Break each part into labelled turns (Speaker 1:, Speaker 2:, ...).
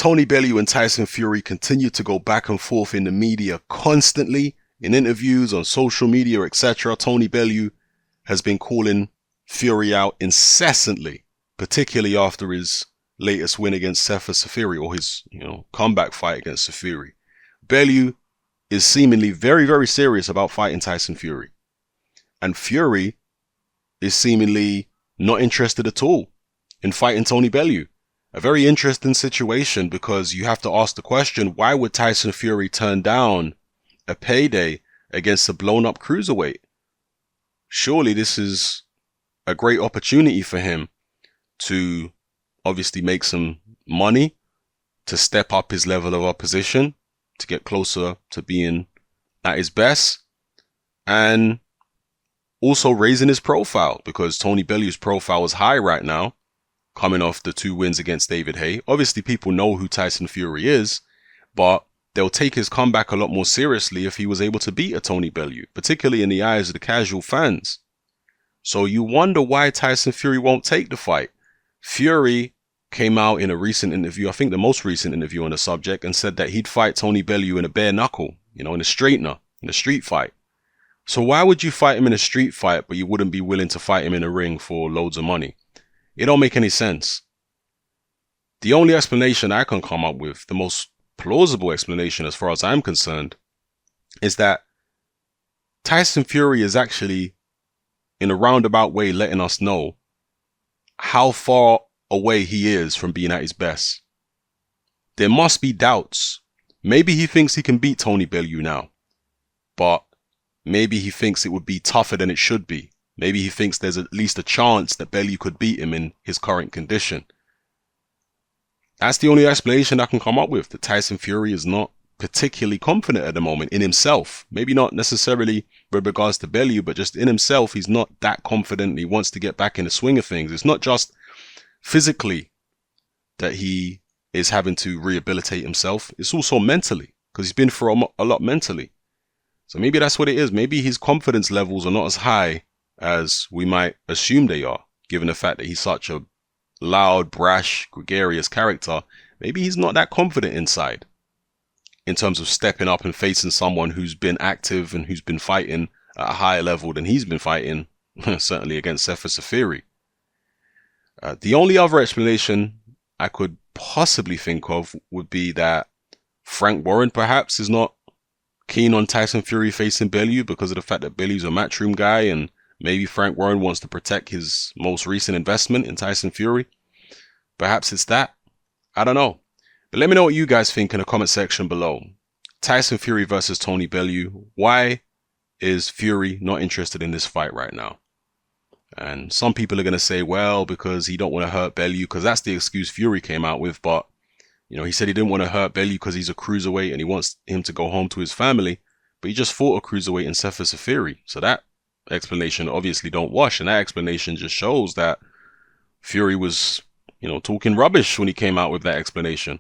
Speaker 1: Tony Bellew and Tyson Fury continue to go back and forth in the media constantly, in interviews, on social media, etc. Tony Bellew has been calling Fury out incessantly, particularly after his latest win against Fury, or his, comeback fight against Fury. Bellew is seemingly very, very serious about fighting Tyson Fury. And Fury is seemingly not interested at all in fighting Tony Bellew. A very interesting situation, because you have to ask the question, why would Tyson Fury turn down a payday against a blown up cruiserweight? Surely this is a great opportunity for him to obviously make some money, to step up his level of opposition, to get closer to being at his best, and also raising his profile, because Tony Bellew's profile is high right now, coming off the 2 wins against David Haye. Obviously, people know who Tyson Fury is, but they'll take his comeback a lot more seriously if he was able to beat a Tony Bellew, particularly in the eyes of the casual fans. So you wonder why Tyson Fury won't take the fight. Fury came out in a recent interview, I think the most recent interview on the subject, and said that he'd fight Tony Bellew in a bare knuckle, in a straightener, in a street fight. So why would you fight him in a street fight, but you wouldn't be willing to fight him in a ring for loads of money? It don't make any sense. The only explanation I can come up with, the most plausible explanation as far as I'm concerned, is that Tyson Fury is actually, in a roundabout way, letting us know how far away he is from being at his best. There must be doubts. Maybe he thinks he can beat Tony Bellew now, but maybe he thinks it would be tougher than it should be. Maybe he thinks there's at least a chance that Bellew could beat him in his current condition. That's the only explanation I can come up with, that Tyson Fury is not particularly confident at the moment in himself. Maybe not necessarily with regards to Bellew, but just in himself, he's not that confident. He wants to get back in the swing of things. It's not just physically that he is having to rehabilitate himself. It's also mentally, because he's been through a lot mentally. So maybe that's what it is. Maybe his confidence levels are not as high as we might assume they are, given the fact that he's such a loud, brash, gregarious character. Maybe he's not that confident inside in terms of stepping up and facing someone who's been active and who's been fighting at a higher level than he's been fighting, certainly against Fury. The only other explanation I could possibly think of would be that Frank Warren perhaps is not keen on Tyson Fury facing Bellew because of the fact that Bellew's a matchroom guy, and maybe Frank Warren wants to protect his most recent investment in Tyson Fury. Perhaps it's that. I don't know. But let me know what you guys think in the comment section below. Tyson Fury versus Tony Bellew. Why is Fury not interested in this fight right now? And some people are going to say, well, because he don't want to hurt Bellew, because that's the excuse Fury came out with. But, he said he didn't want to hurt Bellew because he's a cruiserweight and he wants him to go home to his family. But he just fought a cruiserweight in Fury. So that explanation obviously don't wash. And that explanation just shows that Fury was, talking rubbish when he came out with that explanation.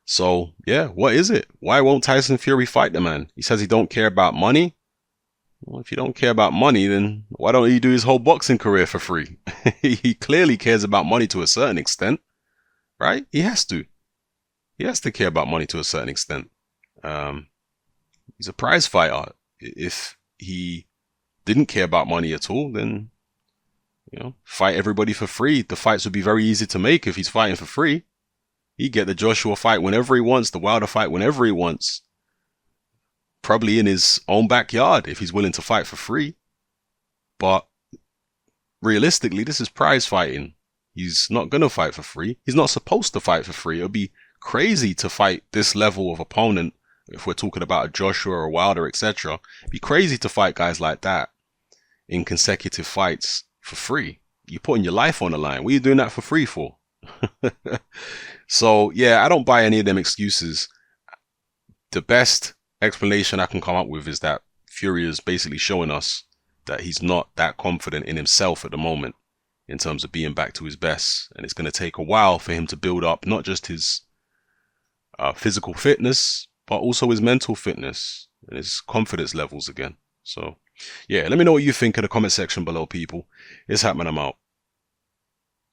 Speaker 1: So, yeah, what is it? Why won't Tyson Fury fight the man? He says he don't care about money. Well, if you don't care about money, then why don't he do his whole boxing career for free? He clearly cares about money to a certain extent, right? He has to. He has to care about money to a certain extent. He's a prize fighter. If he didn't care about money at all, then, fight everybody for free. The fights would be very easy to make if he's fighting for free. He'd get the Joshua fight whenever he wants, the Wilder fight whenever he wants. Probably in his own backyard if he's willing to fight for free. But realistically, this is prize fighting. He's not going to fight for free. He's not supposed to fight for free. It would be crazy to fight this level of opponent. If we're talking about a Joshua or a Wilder, etc. It'd be crazy to fight guys like that in consecutive fights for free. You're putting your life on the line. What are you doing that for free for? So, yeah, I don't buy any of them excuses. The best explanation I can come up with is that Fury is basically showing us that he's not that confident in himself at the moment in terms of being back to his best. And it's going to take a while for him to build up not just his physical fitness, but also his mental fitness and his confidence levels again. So, yeah, let me know what you think in the comment section below, people. It's happening. I'm out.